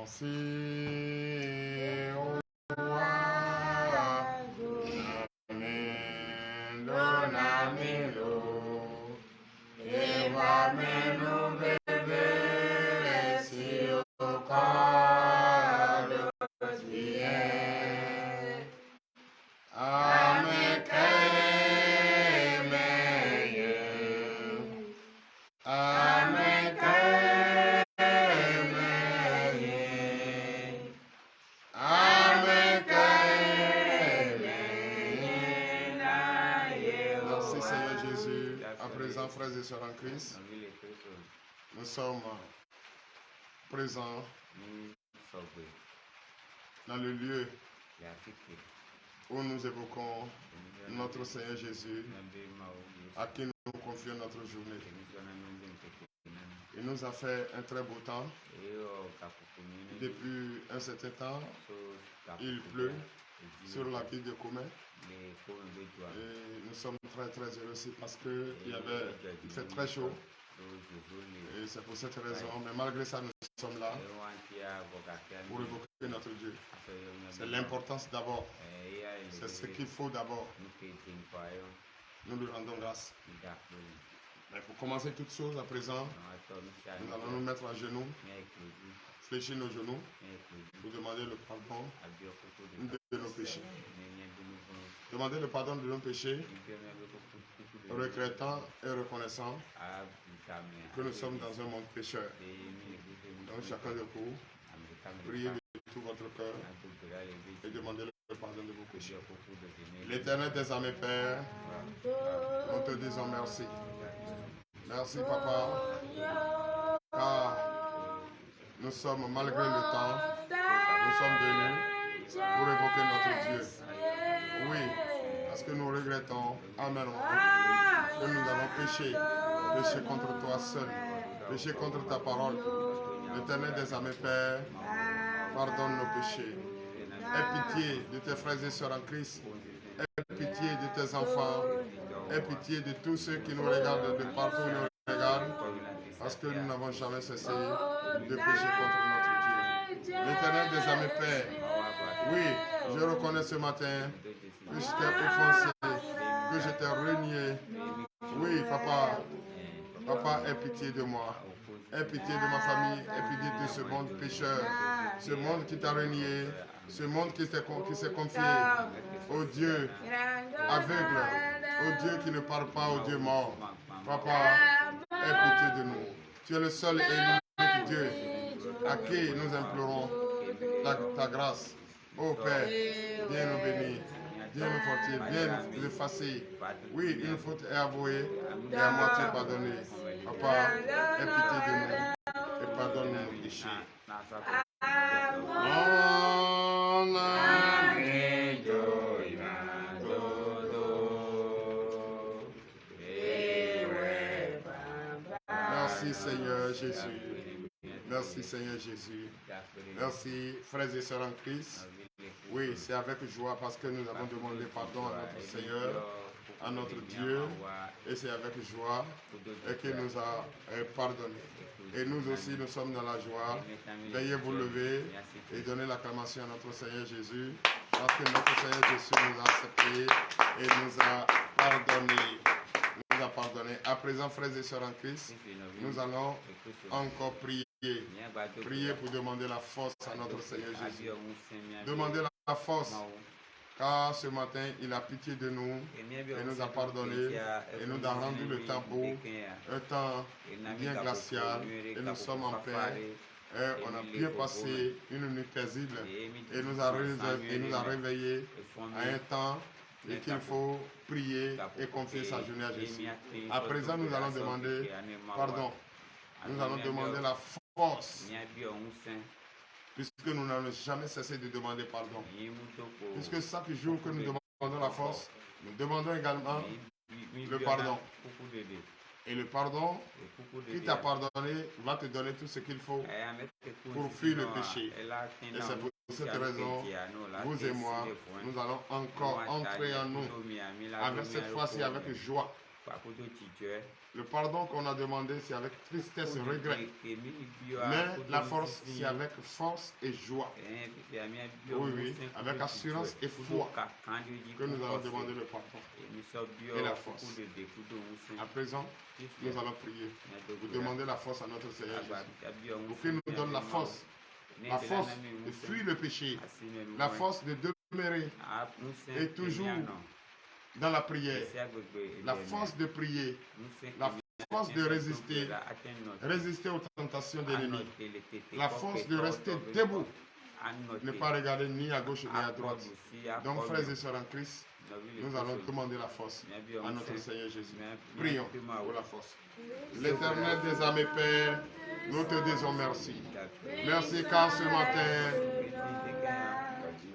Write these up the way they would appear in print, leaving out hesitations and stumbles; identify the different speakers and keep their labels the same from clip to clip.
Speaker 1: Merci au roi, donamelo, et va me lever si au corps de bien. Amen. Frères et sœurs en Christ, nous sommes présents dans le lieu où nous évoquons notre Seigneur Jésus, à qui nous confions notre journée. Il nous a fait un très beau temps. Depuis un certain temps, il pleut sur la ville de Commet. Et nous sommes très heureux aussi parce qu'il fait très chaud. Et c'est pour cette raison, mais malgré ça, nous sommes là pour évoquer notre Dieu. C'est l'importance d'abord. C'est ce qu'il faut d'abord. Nous lui rendons grâce. Mais pour commencer toutes choses à présent, nous allons nous mettre à genoux, fléchir nos genoux pour demander le pardon de nos péchés. Demander le pardon de nos péchés, regrettant et reconnaissant que nous sommes dans un monde pécheur. Donc chacun de vous, priez de tout votre cœur et demandez le pardon de vos péchés. L'Éternel des armées, Père, nous te disons merci. Merci, Papa, car nous sommes, malgré le temps, nous sommes venus pour évoquer notre Dieu. Oui, parce que nous regrettons, Amen, que nous avons péché contre toi seul, péché contre ta parole. L'Éternel des armées, Père, pardonne nos péchés. Aie pitié de tes frères et sœurs en Christ. Aie pitié de tes enfants. Aie pitié de tous ceux qui nous regardent de partout nous regardent, parce que nous n'avons jamais cessé de pécher contre notre Dieu. L'Éternel des armées, Père, oui, je reconnais ce matin que je t'ai offensé, que je t'ai renié. Oui, Papa, aie pitié de moi. Aie pitié de ma famille, aie pitié de ce monde pécheur, ce monde qui t'a renié, ce monde qui s'est confié au Dieu aveugle, au Dieu qui ne parle pas, au Dieu mort. Papa, aie pitié de nous. Tu es le seul et l'unique Dieu à qui nous implorons ta grâce. Ô Père, viens nous bénir, viens nous fortifier, viens nous effacer. Oui, une faute est avouée et à moitié pardonnée. Papa, aie pitié de nous et pardonne nos péchés. Merci Seigneur Jésus. Merci Seigneur Jésus. Merci frères et sœurs en Christ. Oui, c'est avec joie parce que nous avons demandé pardon à notre Seigneur, à notre Dieu, et c'est avec joie qu'il nous a pardonné. Et nous aussi, nous sommes dans la joie. Veuillez vous lever et donner l'acclamation à notre Seigneur Jésus, parce que notre Seigneur Jésus nous a acceptés et nous a pardonné. À présent, frères et sœurs en Christ, nous allons encore prier. Priez pour demander la force à notre Seigneur Jésus. Demandez la force, car ce matin, il a pitié de nous et nous a pardonné et nous a rendu le temps beau, un temps bien glacial, et nous sommes en paix. Et on a bien passé une nuit paisible et nous a réveillés à un temps et qu'il faut prier et confier sa journée à Jésus. À présent, nous allons demander pardon. Nous allons demander la force, puisque nous n'avons jamais cessé de demander pardon. Puisque chaque jour que nous demandons la force, nous demandons également le pardon. Et le pardon qui t'a pardonné va te donner tout ce qu'il faut pour fuir le péché. Et c'est pour cette raison, vous et moi, nous allons encore entrer en nous, avec cette fois-ci avec joie. Le pardon qu'on a demandé, c'est avec tristesse et regret. Mais la force, c'est avec force et joie. Oui, oui, avec assurance et foi que nous allons demander le pardon et la force. À présent, nous allons prier. Vous demandez la force à notre Seigneur Jésus. Pour qu'il nous donne la force de fuir le péché, la force de demeurer et toujours dans la prière, la force de prier, la force de résister aux tentations de l'ennemi, la force de rester debout, ne pas regarder ni à gauche ni à droite. Donc, frères et sœurs en Christ, nous allons demander la force à notre Seigneur Jésus. Prions pour la force. L'Éternel des âmes et Père, nous te disons merci. Merci car ce matin,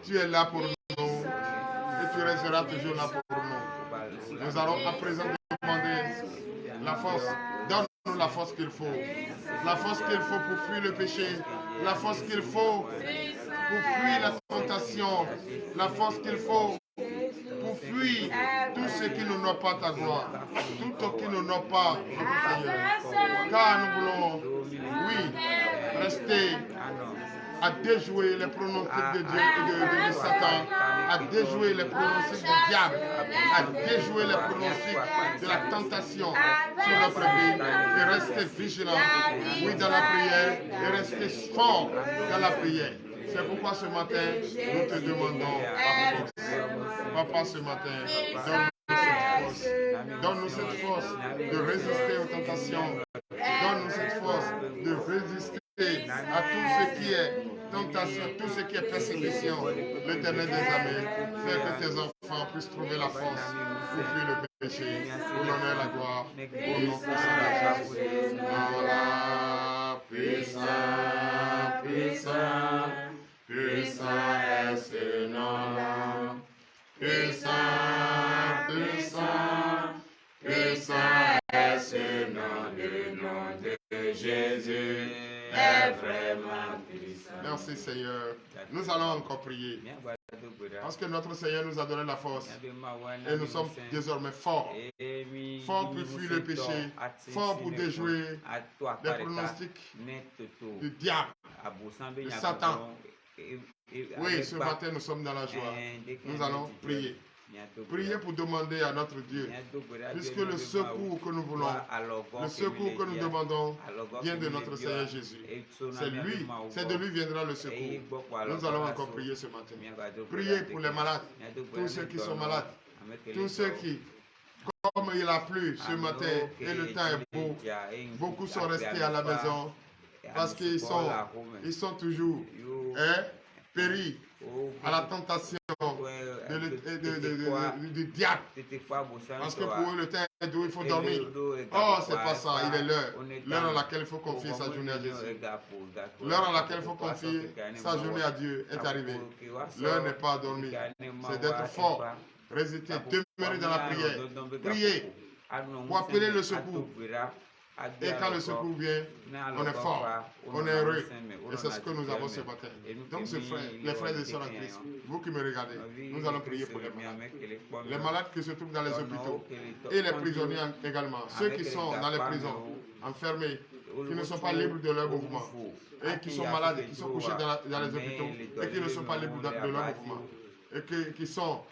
Speaker 1: tu es là pour nous et tu resteras toujours là pour nous. Nous allons à présent demander la force. Donne-nous la force qu'il faut. La force qu'il faut pour fuir le péché. La force qu'il faut pour fuir la tentation. La force qu'il faut pour fuir tout ce qui ne n'honore pas ta gloire. Tout ce qui ne n'honore pas notre Seigneur. Car nous voulons, oui, rester à déjouer les pronostics de Dieu et de Satan, à déjouer les pronostics du diable, à déjouer les pronostics de la tentation sur notre vie et rester vigilant, oui, dans la prière et rester fort dans la prière. C'est pourquoi ce matin, nous te demandons la force. Papa, ce matin, donne-nous cette force de résister aux tentations. Donne-nous cette force de résister à tout ce qui est tentation, tout ce qui est persécution. L'Éternel des armées, fait que tes enfants puissent trouver la force pour fuir le péché, pour l'honneur et la gloire, pour nos puissants. Voilà, puissant, puissant, puissant est ce nom-là. Puissant, puissant, puissant est ce nom, le nom de Jésus est vraiment puissant. Merci Seigneur. Nous allons encore prier. Parce que notre Seigneur nous a donné la force. Et nous sommes désormais forts. Forts pour fuir le péché. Forts pour déjouer les pronostics du diable, de Satan. Oui, ce matin nous sommes dans la joie. Nous allons prier. Priez pour demander à notre Dieu, puisque le secours que nous voulons, le secours que nous demandons vient de notre Seigneur Jésus. C'est de lui viendra le secours. Nous allons encore prier ce matin. Priez pour les malades, tous ceux qui sont malades, tous ceux qui, comme il a plu ce matin et le temps est beau, beaucoup sont restés à la maison parce qu'ils sont toujours péris à la tentation du diable. Parce que pour eux, le temps est doux, il faut dormir. Oh, c'est pas ça, il est l'heure. L'heure à laquelle il faut confier sa journée à Jésus. L'heure à laquelle il faut confier sa journée à Dieu est arrivée. L'heure n'est pas à dormir. C'est d'être fort, résister, demeurer dans la prière. Prier pour appeler le secours. Et quand le secours vient, on est fort, on est heureux. Et c'est ce que nous avons ce matin. Donc, les frères et sœurs en Christ, vous qui me regardez, nous allons prier pour les malades. Les malades qui se trouvent dans les hôpitaux et les prisonniers également. Ceux qui sont dans les prisons, enfermés, qui ne sont pas libres de leur mouvement. Et qui sont malades, qui sont couchés dans les hôpitaux et qui ne sont pas libres de leur mouvement. Et qui sont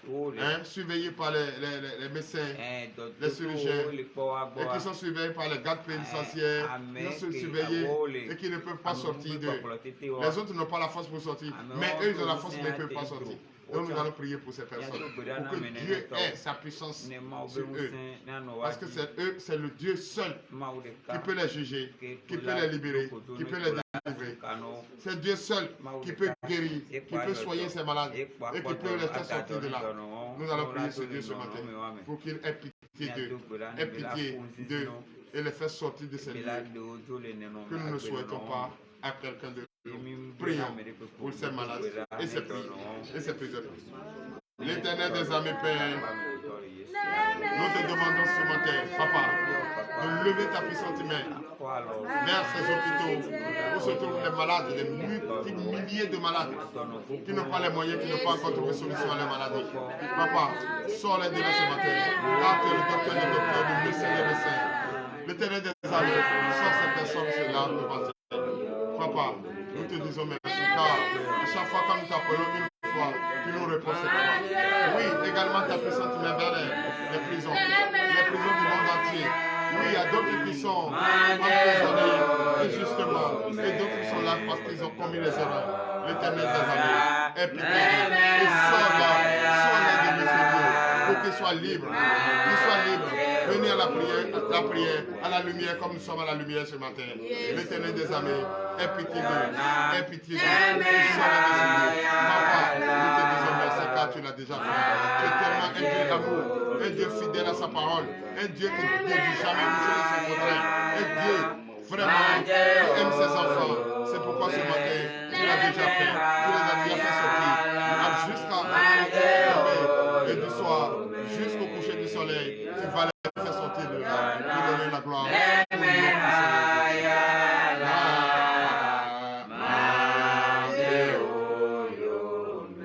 Speaker 1: surveillés par les médecins, les chirurgiens, et qui sont surveillés par les gardes pénitentiaires, qui sont surveillés et qui ne peuvent pas sortir d'eux. Les autres n'ont pas la force pour sortir, mais eux, ils ont la force, mais ils ne peuvent pas sortir. Donc nous allons prier pour ces personnes, pour que Dieu ait sa puissance sur eux. Parce que c'est le Dieu seul qui peut les juger, qui peut les libérer, qui peut les délivrer. C'est Dieu seul qui peut guérir, qui peut soigner ces malades et qui peut les faire sortir de là. Nous allons prier ce Dieu ce matin pour qu'il ait pitié d'eux, et les faire sortir de ces lieux que nous ne souhaitons pas à quelqu'un de nous. Prions pour ces malades et ces prisonniers. L'Éternel des armées, Père, nous te demandons ce matin, Papa, de lever ta puissante main vers ces hôpitaux où se trouvent les malades, des milliers de malades qui n'ont pas les moyens, qui n'ont pas encore trouvé solution à leur maladie. Papa, sors-les de là ce matin. Car tu es le docteur des docteurs, le médecin des médecins. L'Éternel des armées, sors ces personnes-là de matin. Papa, nous te disons merci, car à chaque fois quand nous t'appelons une fois, tu nous réponds cette fois. Oui, également ta puissante main vers les prisons du monde entier. Oui, il y a d'autres qui sont emprisonnés injustement et d'autres qui sont là parce qu'ils ont commis les erreurs. L'Éternel des armées est pitié et sors-les de Dieu pour qu'ils soient libres. Venez à la prière, à la lumière comme nous sommes à la lumière ce matin. L'Éternel des armées est pitié d'eux. Sors-les de Dieu. Papa, nous te disons merci car tu l'as déjà fait. Tu es tellement un Dieu d'amour, un Dieu fidèle à sa parole, un Dieu qui ne dit jamais une chose de son contraire, un Dieu vraiment qui aime ses enfants. C'est pourquoi ce matin, tu l'as déjà fait. Tu les as déjà fait sortir jusqu'à et du soir, jusqu'au coucher du soleil. Tu vas les faire sortir de là, pour donner la gloire.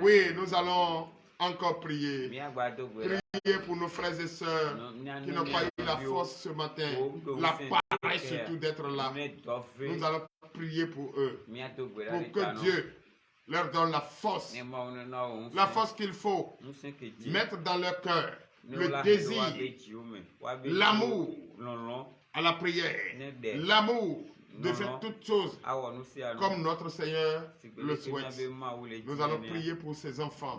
Speaker 1: Oui, nous allons encore prier. Prier pour nos frères et sœurs qui n'ont pas eu la force ce matin, la paresse surtout d'être là. Nous allons prier pour eux, pour que Dieu leur donne la force qu'il faut mettre dans leur cœur, le désir, l'amour à la prière, l'amour de faire toutes choses comme notre Seigneur le souhaite. Nous allons prier pour ces enfants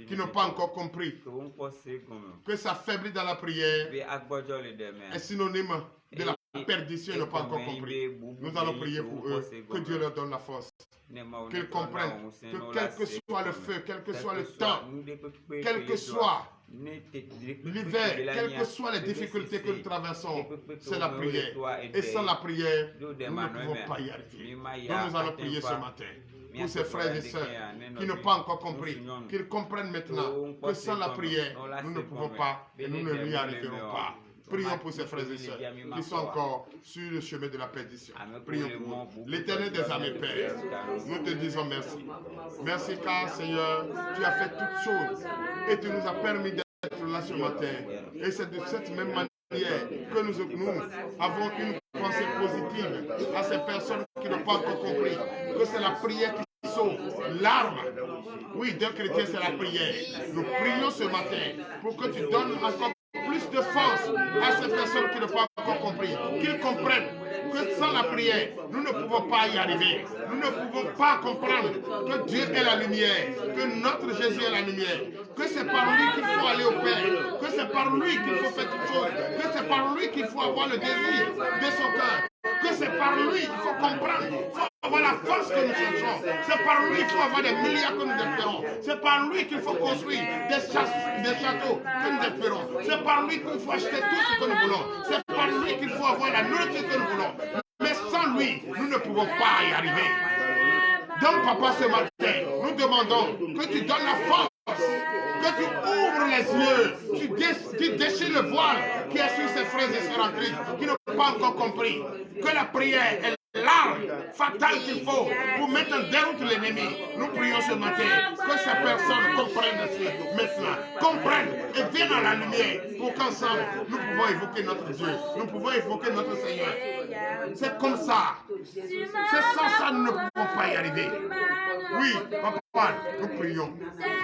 Speaker 1: qui n'ont pas encore compris que s'affaiblir dans la prière est synonyme de la perdition. Ils n'ont pas encore compris. Nous allons prier pour eux, que Dieu leur donne la force, qu'ils comprennent que quel que soit le feu, quel que soit le temps, quel que soit l'hiver, quelles que soient les difficultés que nous traversons, c'est la prière. Et sans la prière, nous ne pouvons pas y arriver. Donc nous allons prier ce matin pour ces frères et sœurs qui n'ont pas encore compris, qu'ils comprennent maintenant que sans la prière, nous ne pouvons pas et nous ne y arriverons pas. Prions pour ces frères et sœurs qui sont encore sur le chemin de la perdition. Prions pour eux. L'Éternel des armées, Père, nous te disons merci. Merci car, Seigneur, tu as fait toutes choses et tu nous as permis d'être là ce matin. Et c'est de cette même manière que nous avons une pensée positive à ces personnes qui n'ont pas encore compris que c'est la prière qui sauve. L'arme, oui, d'un chrétien, c'est la prière. Nous prions ce matin pour que tu donnes encore plus de force à ces personnes qui n'ont pas encore compris, qu'ils comprennent que sans la prière, nous ne pouvons pas y arriver. Nous ne pouvons pas comprendre que Dieu est la lumière, que notre Jésus est la lumière, que c'est par lui qu'il faut aller au Père, que c'est par lui qu'il faut faire toutes choses, que c'est par lui qu'il faut avoir le désir de son cœur, que c'est par lui qu'il faut comprendre, il faut avoir la force que nous cherchons, c'est par lui qu'il faut avoir des milliards que nous espérons, c'est par lui qu'il faut construire des châteaux que nous espérons, c'est par lui qu'il faut acheter tout ce que nous voulons, c'est par lui qu'il faut avoir la nourriture que nous voulons. Mais sans lui, nous ne pouvons pas y arriver. Donc, papa, ce matin, nous demandons que tu donnes la force, que tu ouvres les yeux, tu déchires le voile qui est sur ces frères et sœurs en Christ, qui n'ont pas encore compris que la prière est l'arme fatale qu'il faut pour mettre en déroute l'ennemi. Nous prions ce matin que ces personnes comprennent maintenant, comprennent et viennent à la lumière pour qu'ensemble nous pouvons évoquer notre Dieu, nous pouvons évoquer notre Seigneur. C'est comme ça. C'est sans ça nous ne pouvons pas y arriver. Oui, papa, nous prions.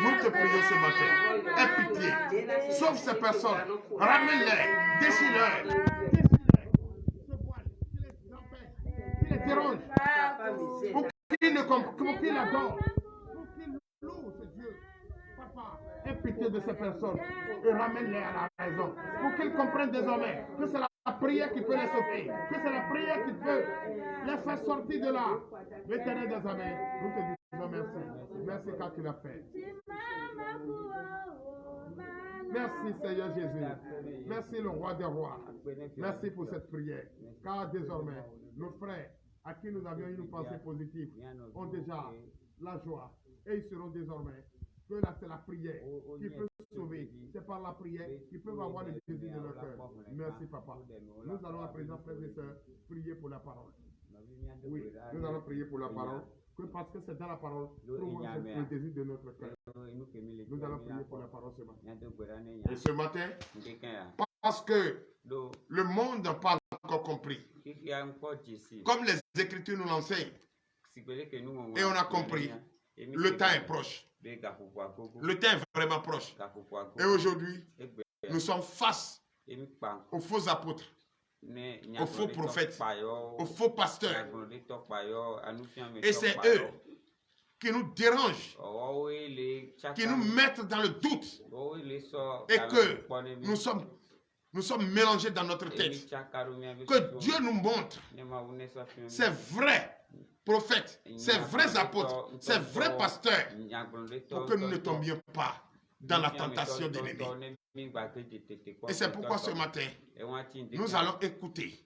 Speaker 1: Nous te prions ce matin. Aie pitié. Sauve ces personnes. Ramène-les. Déchire-les. Qui les dérange. Pour qu'ils ne comprennent, pour qu'ils l'adorent. Pour qu'ils louent ce Dieu. Papa, aie pitié de ces personnes et ramène-les à la raison. Pour qu'ils comprennent désormais que c'est la prière qui peut les sauver, que c'est la prière qui peut les faire sortir de là. L'Éternel des armées, nous te disons merci. Merci car tu l'as fait. Merci Seigneur Jésus. Merci le roi des rois. Merci pour cette prière. Car désormais, nos frères à qui nous avions une pensée positive ont déjà la joie. Et ils seront désormais que là c'est la prière qui peut sauvés. C'est par la prière qu'ils peuvent avoir le désir de leur cœur. Merci, papa. Nous allons à présent, frères et sœurs, prier pour la parole. Oui, nous allons prier pour la parole. Parce que c'est dans la parole que le désir de notre cœur. Nous allons prier pour la parole ce matin. Et ce matin, parce que le monde n'a pas encore compris. Comme les Écritures nous l'enseignent. Et on a compris. Le temps est proche. Le temps est vraiment proche. Et aujourd'hui, nous sommes face aux faux apôtres, aux faux prophètes, aux faux pasteurs. Et c'est eux qui nous dérangent, qui nous mettent dans le doute et que nous sommes mélangés dans notre tête. Que Dieu nous montre ces vrais prophètes, ces vrais apôtres, ces vrais pasteurs, pour que nous ne tombions pas dans la tentation de l'ennemi. Et c'est pourquoi ce matin, nous allons écouter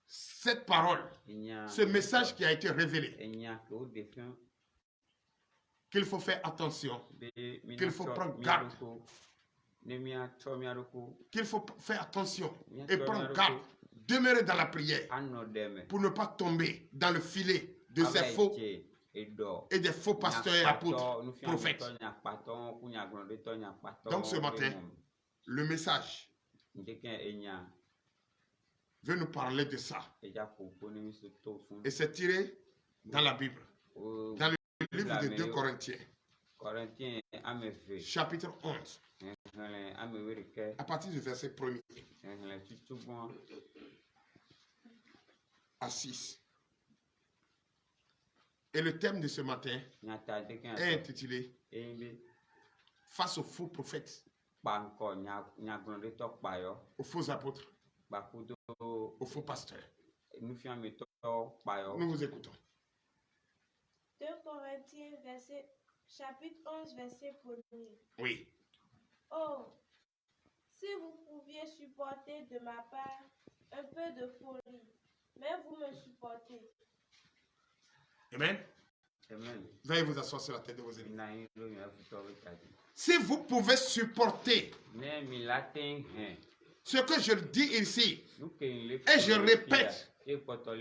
Speaker 1: cette parole, ce message qui a été révélé, qu'il faut faire attention, qu'il faut prendre garde, qu'il faut faire attention et prendre garde, demeurer dans la prière pour ne pas tomber dans le filet de ces faux et des faux pasteurs et apôtres, prophètes. Donc ce matin, le message veut nous parler de ça. Et c'est tiré dans la Bible, dans le livre de 2 Corinthiens, chapitre 11, à partir du verset 1er à 6. Et le thème de ce matin est intitulé Face aux faux prophètes, aux faux apôtres, aux faux pasteurs. Nous vous écoutons.
Speaker 2: 2 Corinthiens, chapitre 11, verset 1er.
Speaker 1: Oui.
Speaker 2: Oh, si vous pouviez supporter de ma part un peu de folie, mais vous me supportez.
Speaker 1: Amen. Veuillez vous asseoir sur la tête de vos ennemis. Si vous pouvez supporter ce que je dis ici, et je répète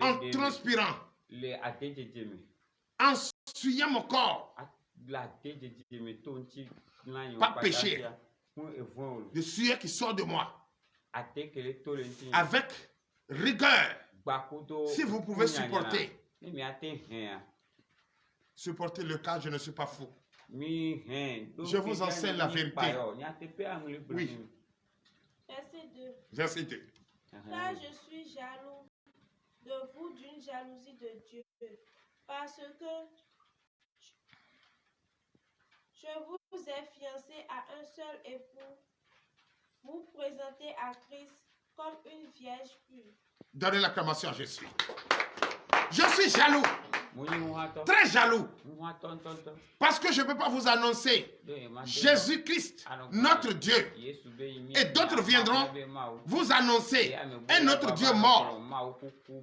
Speaker 1: en transpirant, en suyant mon corps, pas péché, le sueur qui sort de moi, avec rigueur, si vous pouvez supporter, supportez le cas, je ne suis pas fou. Je vous enseigne la vérité. Oui.
Speaker 2: Verset 2.
Speaker 1: Verset 2.
Speaker 2: Car je suis jaloux de vous d'une jalousie de Dieu, parce que je vous ai fiancé à un seul époux, vous présentez à Christ comme une vierge pure.
Speaker 1: Donnez l'acclamation à Jésus. Je suis jaloux. Très jaloux. Parce que je ne peux pas vous annoncer Jésus-Christ, notre Dieu. Et d'autres viendront vous annoncer un autre Dieu mort.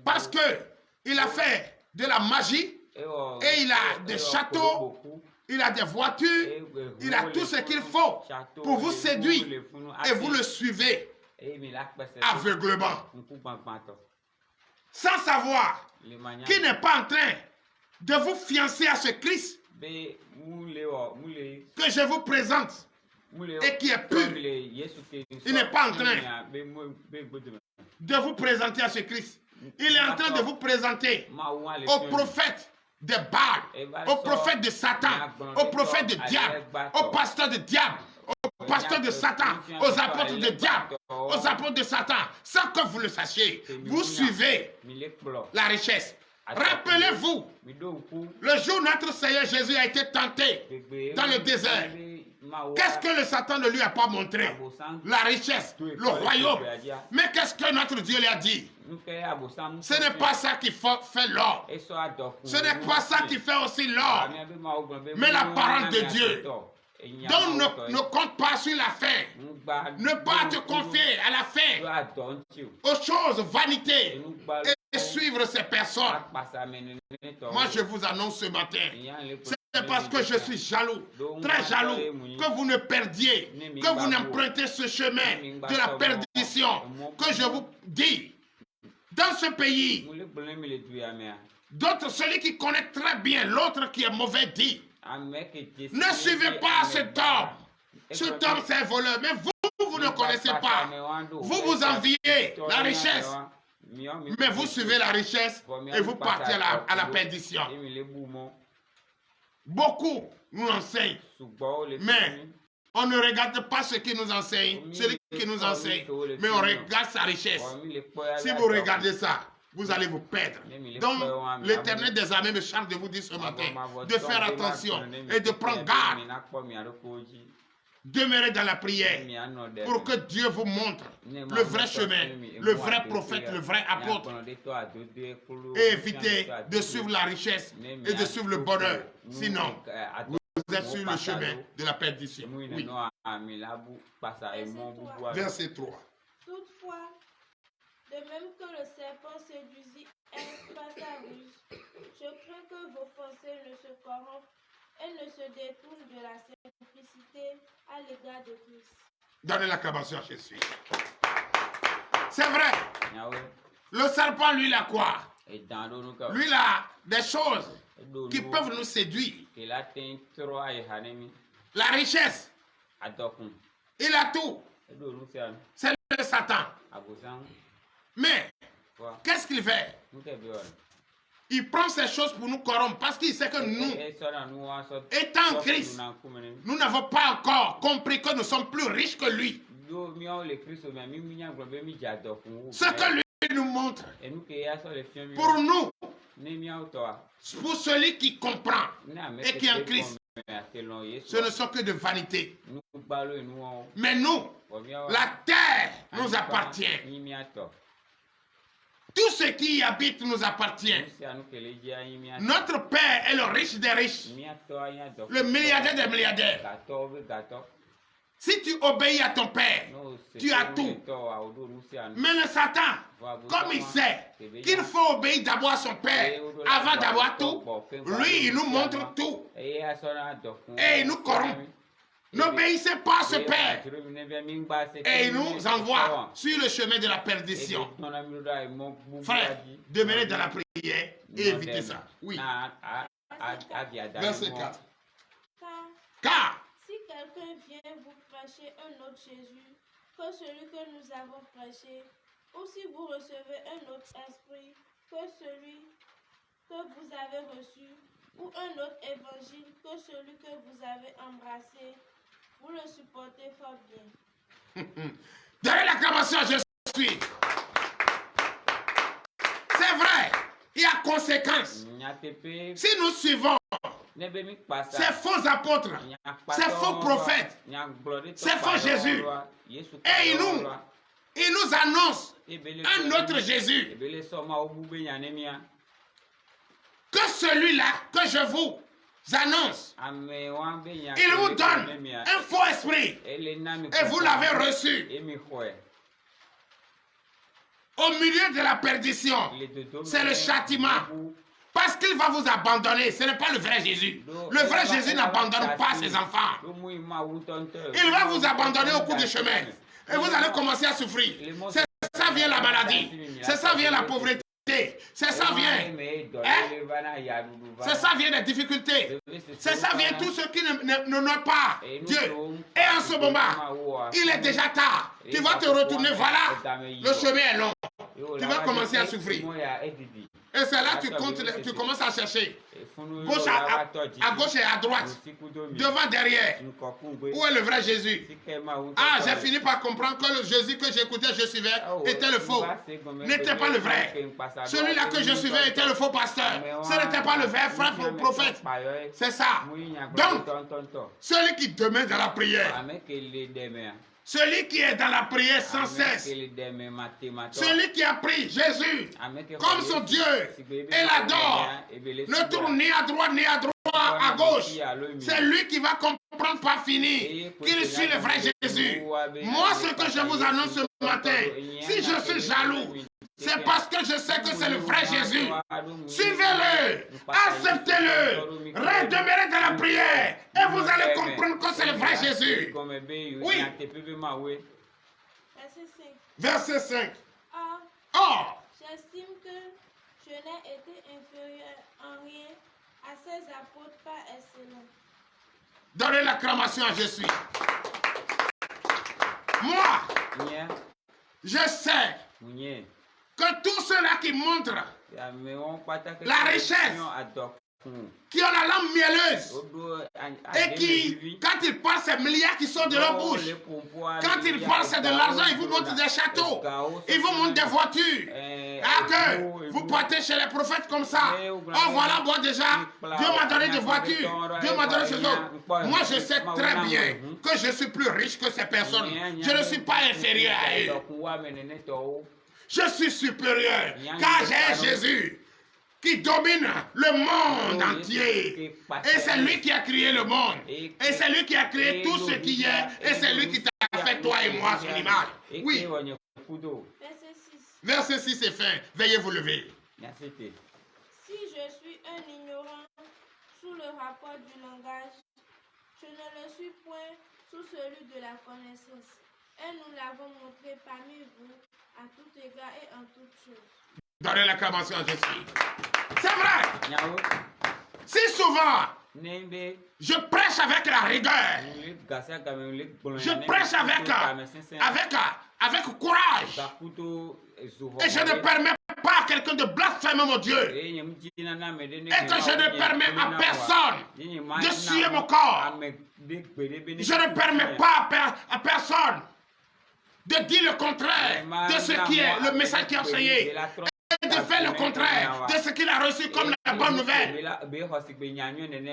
Speaker 1: Parce qu'il a fait de la magie et il a des châteaux, il a des voitures, il a tout ce qu'il faut pour vous séduire et vous le suivez aveuglement. Sans savoir qu'il n'est pas en train de vous fiancer à ce Christ que je vous présente et qui est pur. Il n'est pas en train de vous présenter à ce Christ. Il est en train de vous présenter aux prophètes de Baal, aux prophètes de Satan, aux prophètes de diable, aux pasteurs de diable, aux pasteurs de Satan, aux apôtres de diable, aux apôtres de Satan, sans que vous le sachiez. Vous suivez la richesse. Rappelez-vous, le jour où notre Seigneur Jésus a été tenté dans le désert, qu'est-ce que le Satan ne lui a pas montré? La richesse, le royaume. Mais qu'est-ce que notre Dieu lui a dit? Ce n'est pas ça qui fait l'or. Ce n'est pas ça qui fait aussi l'or. Mais la parole de Dieu. Donc ne compte pas sur la fin. Ne pas te confier à la fin aux choses, vanité, et suivre ces personnes. Moi, je vous annonce ce matin, c'est parce que je suis jaloux, très jaloux, que vous ne perdiez, que vous n'empruntez ce chemin de la perdition, que je vous dis. Dans ce pays, d'autres, celui qui connaît très bien, l'autre qui est mauvais dit, ne suivez pas cet homme. Cet homme, c'est un voleur. Mais vous ne connaissez pas. Vous enviez la richesse. Mais vous suivez la richesse et vous partez à la perdition. Beaucoup nous enseignent. Mais on ne regarde pas ce qui nous enseigne, celui qui nous enseigne, mais on regarde sa richesse. Si vous regardez ça, vous allez vous perdre. Donc, l'Éternel des armées me charge de vous dire ce matin de faire attention et de prendre garde. Demeurez dans la prière pour que Dieu vous montre le vrai chemin, le vrai prophète, le vrai apôtre. Et évitez de suivre la richesse et de suivre le bonheur. Sinon, vous êtes sur le chemin de la perdition. Oui. Verset 3.
Speaker 2: Toutefois, de même que le serpent séduisit par sa ruse, je crains que vos pensées ne se corrompent et ne se détournent de la simplicité à l'égard de Christ.
Speaker 1: Donnez l'acclamation à Jésus. C'est vrai. Le serpent, lui, il a quoi? Lui, il a des choses qui peuvent nous séduire. La richesse. Il a tout. C'est le Satan. Mais, qu'est-ce qu'il fait? Il prend ces choses pour nous corrompre parce qu'il sait que nous, étant Christ, nous n'avons pas encore compris que nous sommes plus riches que lui. Ce que lui nous montre, pour nous, pour celui qui comprend et qui est en Christ, ce ne sont que de vanité. Mais nous, la terre nous appartient. Tout ce qui y habite nous appartient. Notre Père est le riche des riches, le milliardaire des milliardaires. Si tu obéis à ton Père, tu as tout. Mais le Satan, comme il sait qu'il faut obéir d'abord à son Père avant d'avoir tout, lui, il nous montre tout. Et il nous corrompt. N'obéissez pas à ce Père. Et il nous envoie sur le chemin de la perdition. Frère, demeurez dans la prière et évitez ça. Oui. Verset 4. Car
Speaker 2: si quelqu'un vient vous prêcher un autre Jésus que celui que nous avons prêché, ou si vous recevez un autre esprit que celui que vous avez reçu, ou un autre évangile que celui que vous avez embrassé, vous le supportez fort bien.
Speaker 1: Donnez l'acclamation à Jésus. C'est vrai, il y a conséquence. Si nous suivons ces faux apôtres, ces faux prophètes, ces faux Jésus, et il nous annonce un autre Jésus, que celui-là que je vous annonce, il vous donne un faux esprit et vous l'avez reçu au milieu de la perdition. C'est le châtiment parce qu'il va vous abandonner. Ce n'est pas le vrai Jésus. Le vrai Jésus n'abandonne pas ses enfants. Il va vous abandonner au cours du chemin et vous allez commencer à souffrir. C'est ça vient la maladie, c'est ça vient la pauvreté. C'est ça vient. C'est ça vient des difficultés. C'est ça vient tout ce qui n'ont pas Dieu. Et en ce moment, il est déjà tard. Tu vas te retourner. Voilà, le chemin est long. Tu vas commencer à souffrir. Et c'est là que tu commences à chercher. À gauche et à droite. Devant, derrière. Où est le vrai Jésus? Ah, j'ai fini par comprendre que le Jésus que j'écoutais, je suivais, était le faux. N'était pas le vrai. Celui-là que je suivais était le faux pasteur. Ce n'était pas le vrai frère prophète. C'est ça. Donc, celui qui demeure dans la prière, celui qui est dans la prière sans cesse, celui qui a pris Jésus comme son Dieu et l'adore, ne tourne ni à droite ni à à gauche, c'est lui qui va comprendre par fini qu'il suit le vrai Jésus. Moi, ce que je vous annonce ce matin, si je suis jaloux, c'est parce que je sais que c'est le vrai Jésus. Suivez-le, acceptez-le, redemeurez dans la prière et vous allez comprendre que c'est le vrai Jésus. Oui. Verset 5. Or,
Speaker 2: j'estime que je n'ai été inférieur en rien à ces apôtres par excellence.
Speaker 1: Donnez l'acclamation à Jésus. Moi, je sais que tous ceux-là qui montrent la richesse, qui ont la langue mielleuse, et qui, quand ils parlent, c'est milliards qui sortent de leur bouche. Quand ils parlent, c'est de l'argent, ils vous montrent des châteaux, ils vous montrent des voitures. Que vous partez chez les prophètes comme ça. Oh voilà, moi déjà, Dieu m'a donné des voitures, Dieu m'a donné ces autres. Moi, je sais très bien que je suis plus riche que ces personnes. Je ne suis pas inférieur à eux. Je suis supérieur, car j'ai Jésus qui domine le monde entier. Et c'est lui qui a créé le monde. Et c'est lui qui a créé tout ce qui est. Et c'est lui qui t'a fait toi et moi son image. Oui. Verset 6 est fin. Veuillez vous lever.
Speaker 2: Si je suis un ignorant sous le rapport du langage, je ne le suis point sous celui de la connaissance. Et nous l'avons montré parmi vous à tout égard et en toutes choses.
Speaker 1: Donnez l'acclamation à Jésus. C'est vrai. Si souvent, je prêche avec la rigueur, je prêche avec courage, et je ne permets pas à quelqu'un de blasphémer mon Dieu, et que je ne permets à personne de suer mon corps, je ne permets pas à personne de dire le contraire de ce qui est le message qui est enseigné, et de faire le contraire de ce qu'il a reçu comme la bonne nouvelle.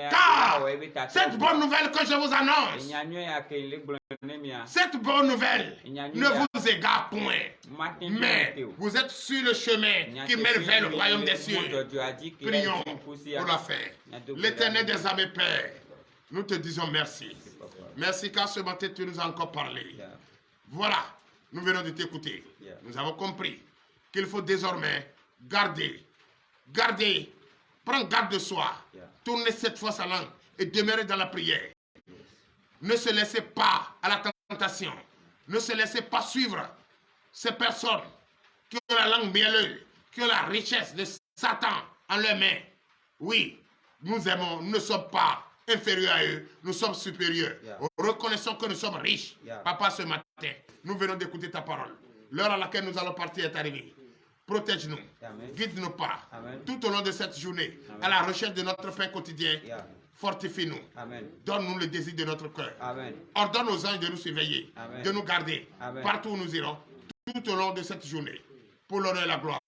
Speaker 1: Car cette bonne nouvelle que je vous annonce, cette bonne nouvelle ne vous égare point, mais vous êtes sur le chemin qui mène vers le royaume des cieux. Prions pour la fin. L'Éternel des armées, Père, nous te disons merci. Merci car ce matin tu nous as encore parlé. Voilà, nous venons de t'écouter. Nous avons compris qu'il faut désormais garder, prendre garde de soi, tourner cette fois sa langue et demeurer dans la prière. Ne se laissez pas à la tentation, ne se laissez pas suivre ces personnes qui ont la langue mielleuse, qui ont la richesse de Satan en leurs mains. Oui, nous aimons, nous ne sommes pas inférieurs à eux, nous sommes supérieurs. Reconnaissons que nous sommes riches. Papa, ce matin, nous venons d'écouter ta parole. L'heure à laquelle nous allons partir est arrivée. Protège-nous, guide-nous pas, tout au long de cette journée, à la recherche de notre pain quotidien. Fortifie-nous, donne-nous le désir de notre cœur. Ordonne aux anges de nous surveiller, de nous garder, partout où nous irons, tout au long de cette journée, pour l'honneur et la gloire,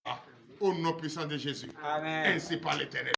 Speaker 1: au nom puissant de Jésus. Ainsi par l'Éternel.